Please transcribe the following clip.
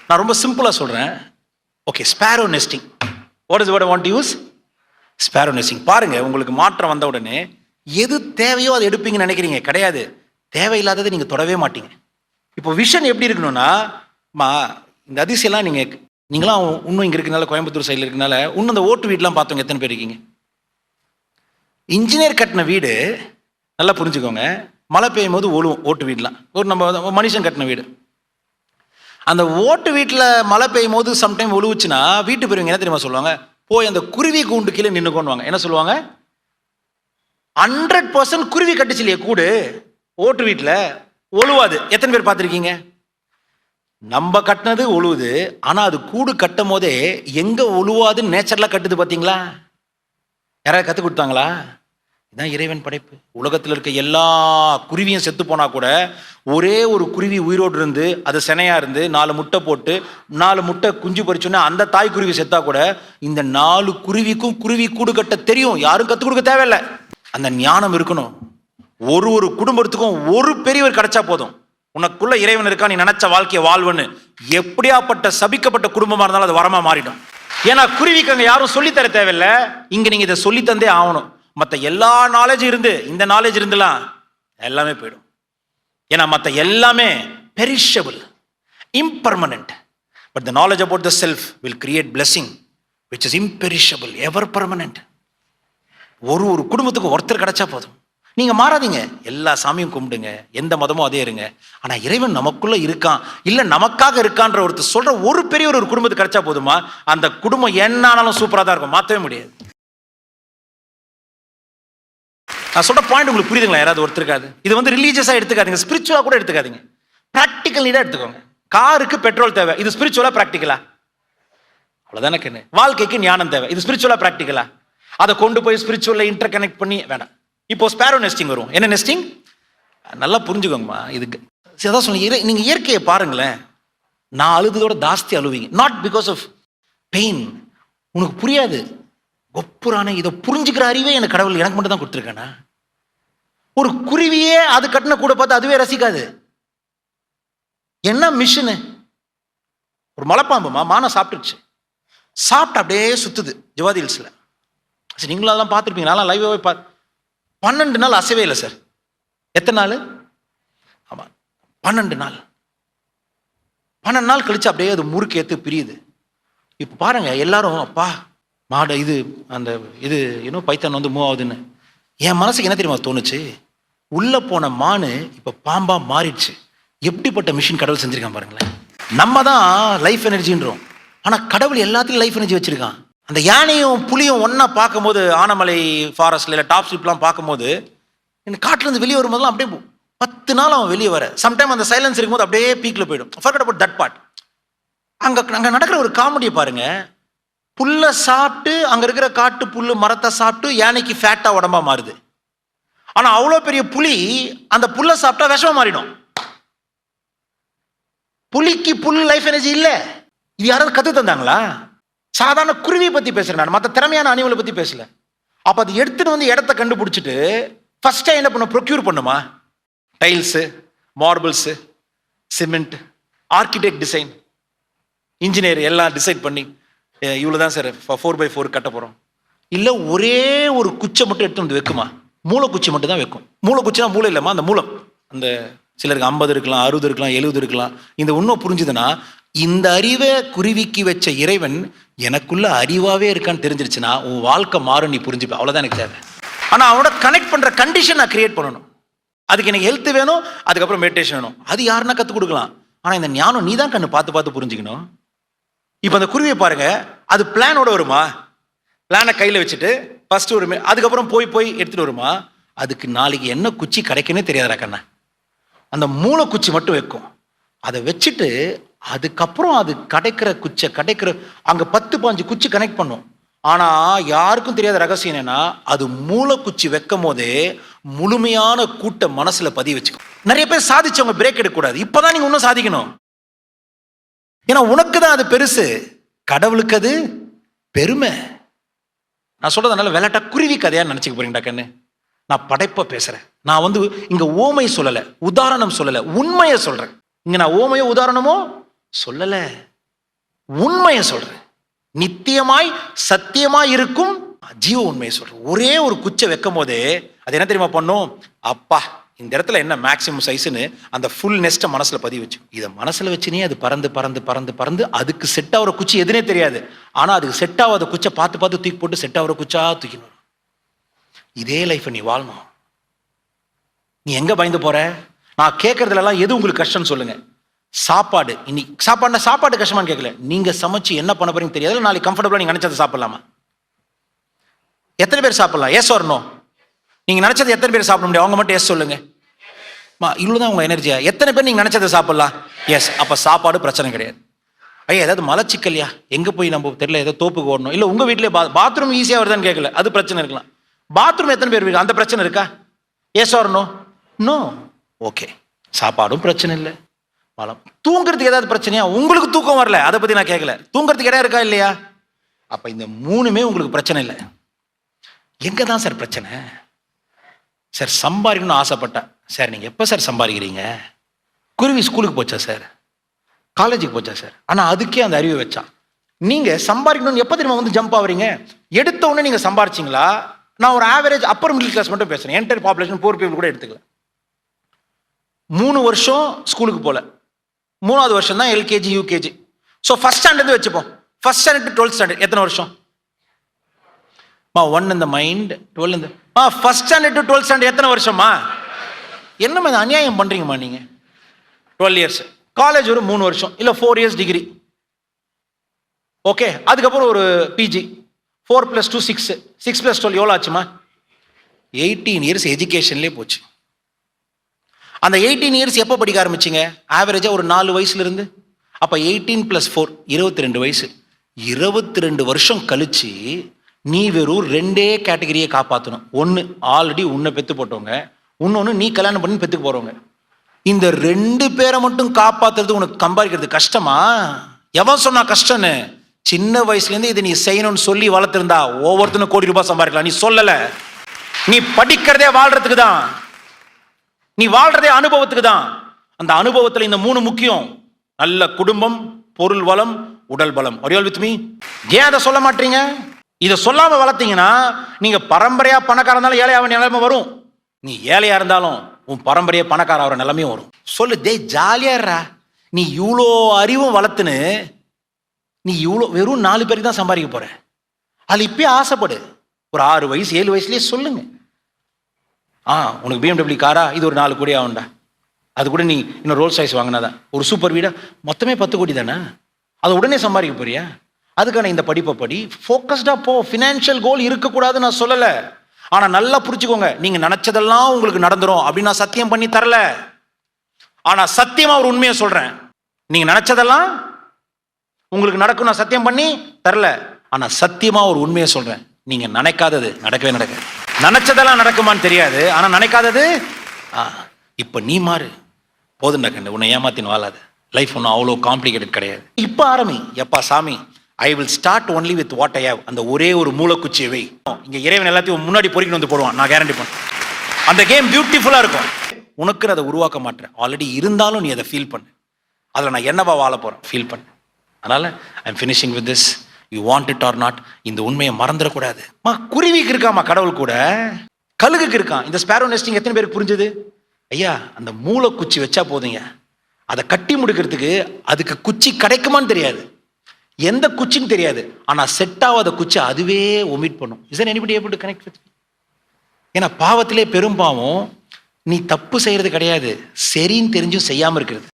நான் ரொம்ப சிம்பிளா சொல்றேன். Okay, Sparrow nesting. What is what I want to use? Sparrow nesting. பாருங்க, உங்களுக்கு மாற்றம் வந்த உடனே எது தேவையோ அதை எடுப்பீங்கன்னு நினைக்கிறீங்க. கிடையாது. தேவையில்லாததை நீங்க தொடவே மாட்டீங்க. இப்போ விஷன் எப்படி இருக்கணும்னா, இந்த அதிசயம்லாம் நீங்களாம் இன்னும் இங்க இருக்கனால, கோயம்புத்தூர் சைடில் இருக்கனால இன்னும் அந்த ஓட்டு வீடுலாம் பார்த்தவங்க எத்தனை பேர் இருக்கீங்க? இன்ஜினியர் கட்டின வீடு நல்லா புரிஞ்சுக்கோங்க, மழை பெய்யும் போது ஒழுவும். ஓட்டு வீடுலாம் ஒரு நம்ம மனுஷன் கட்டின வீடு. அந்த ஓட்டு வீட்டில் மழை பெய்யும் போது சம்டைம் ஒழுவுச்சுன்னா வீட்டு பெரியவங்க என்ன தெரியுமா சொல்லுவாங்க? போய் அந்த குருவி கூண்டு கீழே நின்னுக்கோன்னுவாங்க. என்ன சொல்லுவாங்க? 100% குருவி கட்டுச்சு இல்லையா கூடு, ஓட்டு வீட்டில் ஒழுவாது. எத்தனை பேர் பார்த்துருக்கீங்க? நம்ம கட்டினது ஒழுவுது, ஆனால் அது கூடு கட்டும் போதே எங்கே ஒழுவாதுன்னு நேச்சரலாக கட்டுது. பார்த்தீங்களா? யாராவது கற்றுக் கொடுத்தாங்களா? இதுதான் இறைவன் படைப்பு. உலகத்தில் இருக்க எல்லா குருவியும் செத்து போனா கூட ஒரே ஒரு குருவி உயிரோடு இருந்து அது செனையா இருந்து 4 முட்டை போட்டு 4 முட்டை குஞ்சு பறிச்சோன்னா அந்த தாய் குருவி செத்தா கூட இந்த 4 குருவிக்கும் குருவி கூடு கட்ட தெரியும். யாரும் கற்றுக் கொடுக்க தேவையில்லை. அந்த ஞானம் இருக்கணும். ஒரு குடும்பத்துக்கும் ஒரு பெரியவர் கிடைச்சா போதும். உனக்குள்ள இறைவன் இருக்கா, நீ நினைச்ச வாழ்க்கையை வாழ்வன்னு. எப்படியாப்பட்ட சபிக்கப்பட்ட குடும்பமா இருந்தாலும் அது வரமா மாறிடும். ஏன்னா குருவிக்கு அங்க யாரும் சொல்லித்தர தேவையில்லை. இங்க நீங்க இதை சொல்லித்தந்தே ஆகணும். மற்ற எல்லா நாலேஜ் இருந்து இந்த நாலேஜ் இருந்துலாம் எல்லாமே போயிடும். ஏன்னா மற்ற எல்லாமே perishable, impermanent. But the knowledge about the self will create blessing which is imperishable, ever permanent. ஒரு குடும்பத்துக்கு ஒருத்தர் கிடைச்சா போதும். நீங்க மாறாதீங்க, எல்லா சாமியும் கும்பிடுங்க, எந்த மதமும் அதே இருங்க. ஆனா இறைவன் நமக்குள்ள இருக்கான், இல்ல நமக்காக இருக்கான்ற ஒருத்தர் சொல்ற ஒரு பெரிய ஒரு குடும்பத்துக்கு கிடைச்சா போதுமா, அந்த குடும்பம் என்ன ஆனாலும் சூப்பரா தான் இருக்கும். மாற்றவே முடியாது. நான் சொல்ற பாயிண்ட் உங்களுக்கு புரியுதுங்களா? யாராவது ஒருத்தருக்காது. இது ரிலீஜியஸா எடுத்துக்காதீங்க, ஸ்பிரிச்சுவலா கூட எடுத்துக்காதீங்க, பிராக்டிக்கல் நீடா எடுத்துக்கோங்க. காருக்கு பெட்ரோல் தேவை, இது ஸ்பிரிச்சுவலா பிராக்டிக்கலா? அவ்வளவுதானே கண்ணு. வாழ்க்கைக்கு ஞானம் தேவை, இது ஸ்பிரிச்சுவலா பிராக்டிக்கலா? அதை கொண்டு போய் ஸ்பிரிச்சுவல்ல இன்டர் கனெக்ட் பண்ணி வேண்டாம். இப்போ ஸ்பேரோ நெஸ்டிங் வரும். என்ன நெஸ்டிங்? நல்லா புரிஞ்சுக்கோங்கம்மா. இதுக்கு அதான் சொன்னீங்க, நீங்க இயற்கையை பாருங்களேன். நான் அழுததோட ஜாஸ்தி அழுவீங்க. Not because of pain. உனக்கு புரியாது. ஒப்புரான இதை புரிஞ்சுக்கிற அறிவே எனக்கு கடவுள் எனக்கு மட்டும் தான் கொடுத்துருக்கானா? ஒரு குருவியே அது கட்டின கூட பார்த்து அதுவே ரசிக்காது. என்ன மிஷினு? ஒரு மலைப்பாம்புமா மானம் சாப்பிட்டுருச்சு. சாப்பிட்டு அப்படியே சுத்துது ஜவாதி ஹில்ஸ்ல. சரி, நீங்களும் அதெல்லாம் பார்த்துருப்பீங்க. நான் லைவாகவே 12 நாள் அசைவே இல்லை சார். எத்தனை நாள்? ஆமாம், 12 நாள். 12 நாள் கழிச்சு அப்படியே அது முறுக்கேற்று பிரியுது. இப்போ பாருங்க, எல்லாரும் அப்பா மாடு இது அந்த இது இன்னும் பைத்தான் மூவ் ஆகுதுன்னு. என் மனசுக்கு என்ன தெரியுமா தோணுச்சு? உள்ள போன மானு இப்போ பாம்பா மாறிடுச்சு. எப்படிப்பட்ட மிஷின் கடவுள் செஞ்சிருக்கான் பாருங்களேன். நம்ம தான் லைஃப் எனர்ஜின்றோம், ஆனால் கடவுள் எல்லாத்தையும் லைஃப் எனர்ஜி வச்சிருக்கான். அந்த யானையும் புலியும் ஒன்னா பார்க்கும்போது, ஆனமலை ஃபாரஸ்ட்ல இல்லை டாப் ஸ்லிப்லாம் பார்க்கும்போது, எனக்கு காட்டுலேருந்து வெளியே வரும்போதெல்லாம் அப்படியே 10 நாள் அவன் வெளியே வர. சம்டைம் அந்த சைலன்ஸ் இருக்கும்போது அப்படியே பீக்கில் போயிடும். Forget about that part. அங்கே நடக்கிற ஒரு காமெடியை பாருங்க. புல்லை சாப்பிட்டு அங்கே இருக்கிற காட்டு புல்லு மரத்தை சாப்பிட்டு யானைக்கு ஃபேட்டா உடம்பா மாறுது. ஆனால் அவ்வளோ பெரிய புலி அந்த புல்லை சாப்பிட்டா விஷமா மாறிடும். புலிக்கு புல் லைஃப் எனர்ஜி இல்லை. இது யாராவது கற்று தந்தாங்களா? சாதாரண குருவியை பற்றி பேசுகிறேன் நான், மற்ற திறமையான அனிமலை பற்றி பேசல. அப்போ அது எடுத்துட்டு இடத்த கண்டுபிடிச்சிட்டு ஃபர்ஸ்டே என்ன பண்ண ப்ரொக்யூர் பண்ணுமா? Tiles, marbles, cement, architect design, engineer எல்லாம் டிசைட் பண்ணி இவ்வளோ தான் சார் 4x4 கட்ட போகிறோம். இல்லை ஒரே ஒரு குச்சை மட்டும் எடுத்து வந்து வைக்குமா? மூளைக்குச்சி மட்டும் தான் வைக்கும். மூளைக்குச்சினா மூளை இல்லைம்மா, அந்த மூலம். அந்த சிலருக்கு 50 இருக்கலாம், 60 இருக்கலாம், 70 இருக்கலாம். இந்த இன்னும் புரிஞ்சுதுன்னா, இந்த அறிவை குருவிக்கு வச்ச இறைவன் எனக்குள்ள அறிவாவே இருக்கான்னு தெரிஞ்சிருச்சுன்னா உன் வாழ்க்கை மாறும், நீ புரிஞ்சுப்ப. அவ்வளோதான் எனக்கு தேவை. ஆனால் அவனோட கனெக்ட் பண்ணுற கண்டிஷன் நான் கிரியேட் பண்ணணும். அதுக்கு எனக்கு ஹெல்த் வேணும், அதுக்கப்புறம் மெடிடேஷன் வேணும். அது யாருன்னா கற்றுக் கொடுக்கலாம். ஆனால் இந்த ஞானம் நீ தான் கண்ணு பார்த்து புரிஞ்சுக்கணும். இப்போ அந்த குருவியை பாருங்க, அது பிளானோட வருமா? பிளானை கையில் வச்சுட்டு ஃபர்ஸ்ட் ஒரு அதுக்கப்புறம் போய் எடுத்துட்டு வருமா? அதுக்கு நாளைக்கு என்ன குச்சி கிடைக்குன்னே தெரியாதா கண்ணா. அந்த மூளை குச்சி மட்டும் வைக்கும். அதை வச்சுட்டு அதுக்கப்புறம் அது கிடைக்கிற அங்க 10-15 குச்சி கனெக்ட் பண்ணும். ஆனா யாருக்கும் தெரியாத ரகசியம் என்னன்னா, அது மூளை குச்சி வைக்கும் போதே முழுமையான கூட்ட மனசுல பதிய வச்சுக்கும். நிறைய பேர் சாதிச்சவங்க பிரேக் எடுக்க கூடாது. இப்பதான் நீங்க இன்னும் சாதிக்கணும். ஏன்னா உனக்கு தான் அது பெருசு, கடவுளுக்கு அது பெருமை. நான் சொல்றதுனால விளையாட்டா குருவி கதையா நினைச்சுக்க போறீங்கடா கண்ணு. நான் படைப்பா பேசுறேன். நான் இங்க ஓமை சொல்லல, உதாரணம் சொல்லல, உண்மையை சொல்றேன். இங்க நான் ஓமையோ உதாரணமோ சொல்லல. உண்மையை சொல்றேன், நித்தியமாய் சத்தியமாய் இருக்கும் ஜீவ உண்மையை சொல்றேன். ஒரே ஒரு குச்சை வைக்கும் போதே அது என்ன தெரியுமா பண்ணும்? அப்பா இந்த இடத்துல என்ன மேக்சிமம் சைஸ்ன்னு அந்த ஃபுல் நெஸ்ட்டை மனசுல பதிவு வச்சு, இதை மனசுல வச்சுனே அது பறந்து பறந்து பறந்து பறந்து அதுக்கு செட் ஆகிற குச்சி எதுனே தெரியாது. ஆனா அதுக்கு செட் ஆகாத குச்சை பார்த்து பார்த்து தூக்கி போட்டு செட் ஆகிற குச்சா தூக்கிணும். இதே லைஃப் நீ வாழணும். நீ எங்க பயந்து போற? நான் கேட்கறதுல எல்லாம் எது உங்களுக்கு கஷ்டம் சொல்லுங்க. சாப்பாடு, இன்னைக்கு சாப்பாடு கஷ்டமானு கேட்கல. நீங்க சமைச்சு என்ன பண்ண போறீங்க தெரியாது. நாளைக்கு கம்ஃபர்டபுளா நீங்க நினைச்சதை சாப்பிடலாமா? எத்தனை பேர் சாப்பிடலாம்? Yes or no? நீங்க நினைச்சது எத்தனை பேர் சாப்பிட முடியும்? அவங்க மட்டும் எஸ் சொல்லுங்க. இவ்வளவுதான் உங்க எனர்ஜியா? எத்தனை பேர் நீங்க நினைச்சதை சாப்பிடலாம்? எஸ். அப்ப சாப்பாடு பிரச்சனை கிடையாது. ஐயா ஏதாவது மலச்சிக்கல்யா, எங்க போய் நம்ம தெரியல ஏதோ தோப்புக்கு ஓடணும், இல்ல உங்க வீட்லயே பாத்ரூம் ஈஸியா வருதான்னு கேட்கல, அது பிரச்சனை இருக்கலாம். பாத்ரூம் எத்தனை பேர் வீடு, அந்த பிரச்சனை இருக்கா? Yes or no? No. Okay, சாப்பாடும் பிரச்சனை இல்லை. மலம், தூங்குறதுக்கு ஏதாவது பிரச்சனையா? உங்களுக்கு தூக்கம் வரல, அதை பத்தி நான் கேட்கல. தூங்குறதுக்கு இடம் இருக்கா இல்லையா? அப்ப இந்த மூணுமே உங்களுக்கு பிரச்சனை இல்லை. எங்க தான் சார் பிரச்சனை? சார் சம்பாதிக்கணும்னு ஆசைப்பட்டேன். சார் நீங்க எப்ப சார் சம்பாதிக்கிறீங்க? குருவி ஸ்கூலுக்கு போச்சா சார்? காலேஜுக்கு போச்சா சார்? ஆனா அதுக்கே அந்த அறிவை வச்சான். நீங்க சம்பாதிக்கணும்னு எப்ப தெரியுமா வந்து ஜம்ப் ஆகுறீங்க? எடுத்த உடனே நீங்க சம்பாரிச்சிங்களா? நான் ஒரு ஆவரேஜ் அப்பர் மிடில் கிளாஸ் மட்டும் பேசுறேன். என்டையர் பாப்புலேஷன் போர் பீப்புள் கூட எடுத்துக்கல. 3 வருஷம் ஸ்கூலுக்கு போல, 3வது வருஷம் தான் LKG UKG. So first standard வச்சுப்போம். First standard to 12th standard எத்தனை வருஷம்? 1 in the mind, 12 in the first standard to 12th standard எத்தனை வருஷமா? என்னமா அநியாயம் பண்றீங்கம்மா நீங்க? 12 years. காலேஜ் ஒரு 3 வருஷம் இல்ல 4 years டிகிரி. ஓகே, அதுக்கப்புறம் ஒரு பிஜி 4 + 2 6, 6 + 12 எவ்வளோ ஆச்சுமா? 18 years எஜுகேஷன்லேயே போச்சு. அந்த 18 years எப்போ படிக்க ஆரம்பிச்சிங்க? ஆவரேஜா ஒரு 4 வயசுல இருந்து. அப்ப 18 + 4 22 வயசு. 22 வருஷம் கழிச்சு நீ வெறும் 2 கேட்டகரியை காப்பாற்றணும். ஒன்று ஆல்ரெடி உன்னை பெத்து போட்டவங்க, இன்னொன்று நீ கல்யாணம் பண்ணி பெத்துக்கு போறவங்க. இந்த 2 பேரை மட்டும் காப்பாத்துறது உனக்கு சம்பாதிக்கிறது கஷ்டமா? எவன் சொன்னா கஷ்டம்னு? சின்ன வயசுலேருந்து இதை நீ செய்யணும்னு சொல்லி வளர்த்துருந்தா ஒவ்வொருத்தனும் கோடி ரூபாய் சம்பாதிக்கலாம். நீ சொல்லல. நீ படிக்கிறதே வாழ்றதுக்கு தான். நீ வாழ்றதே அனுபவத்துக்கு தான். அந்த அனுபவத்தில் இந்த 3 முக்கியம். நல்ல குடும்பம், பொருள் வளம், உடல் பலம். Are you all with me? ஏன் அதை சொல்ல மாட்டீங்க? இதை சொல்லாம வளர்த்தீங்கன்னா நீங்க பரம்பரையா பணக்கார இருந்தாலும் ஏழையாவ நிலைமை வரும். நீ ஏழையா இருந்தாலும் உன் பரம்பரையா பணக்கார ஆகிற நிலைமையும் வரும். சொல்லு டே ஜாலியா. நீ இவ்வளோ அறிவும் வளர்த்துன்னு நீ இவ்வளோ வெறும் 4 பேருக்கு தான் சம்பாதிக்க போற. அது இப்பயே ஆசைப்படு. ஒரு 6 வயசு 7 வயசுலயே சொல்லுங்க. உனக்கு BMW காரா, இது ஒரு 4 கோடி ஆகும்டா. அது கூட நீ இன்னும் ரோல்ஸ் ராய்ஸ் வாங்கினாதான். ஒரு சூப்பர் வீடா, மொத்தமே 10 கோடி தானே. அதை உடனே சம்பாதிக்க போறியா? அதுக்கான இந்த படிப்பை படி, ஃபோக்கஸ்டா போ. ஃபினான்ஷியல் கோல் இருக்கக்கூடாதுன்னு நான் சொல்லலை. ஆனா நல்லா புரிச்சுக்கோங்க, நீங்க நினைச்சதெல்லாம் உங்களுக்கு நடந்துரும் அப்படின்னு நான் சத்தியம் பண்ணி தரல. ஆனா சத்தியமா ஒரு உண்மையை சொல்றேன், நீங்க நினைச்சதெல்லாம் உங்களுக்கு நடக்கும் நான் சத்தியம் பண்ணி தரல. ஆனா சத்தியமா ஒரு உண்மையை சொல்றேன், நீங்க நினைக்காதது நடக்கவே நடக்காது. நினைச்சதெல்லாம் நடக்குமான்னு தெரியாது, ஆனா நினைக்காதது. இப்ப நீ மாறு. போதுண்டா கண்டு, உன்னை ஏமாத்தின்னு வாழாது. லைஃப் ஒன்றும் அவ்வளோ காம்ப்ளிகேட்டட் கிடையாது. இப்ப ஆரம்பி. எப்பா சாமி, I will start only with what I have. அந்த ஒரே ஒரு மூலக்குச்சியை வை. இங்க இறைவன் எல்லாத்தையும் முன்னாடி பொறிக்கணும் வந்து போடுவான், நான் கேரண்டி பண்ணேன். அந்த கேம் பியூட்டிஃபுல்லா இருக்கும். உனக்கு அதை உருவாக்க மாட்டேன். ஆல்ரெடி இருந்தாலும் நீ அதை ஃபீல் பண்ணு. அதில் நான் என்னவா வாழ போறேன் ஃபீல் பண்ணு. அதனால I am finishing with this. You want it or not. இந்த உண்மையை மறந்துடக்கூடாது. குருவிக்கு இருக்காமா கடவுள் கூட, கழுகுக்கு இருக்கான். இந்த ஸ்பேரோ நெஸ்டிங் எத்தனை பேருக்கு புரிஞ்சுது? ஐயா அந்த மூலக்குச்சி வச்சா போதுங்க, அதை கட்டி முடிக்கிறதுக்கு அதுக்கு குச்சி கிடைக்குமான்னு தெரியாது, எந்த குச்சின்னு தெரியாது. ஆனா செட் ஆகாத குச்சி அதுவே ஒமிட் பண்ணும். Is there anybody able to connect with? ஏன்னா பாவத்திலே பெரும் பாவம் நீ தப்பு செய்யறது கிடையாது, சரின்னு தெரிஞ்சும் செய்யாம இருக்கிறது.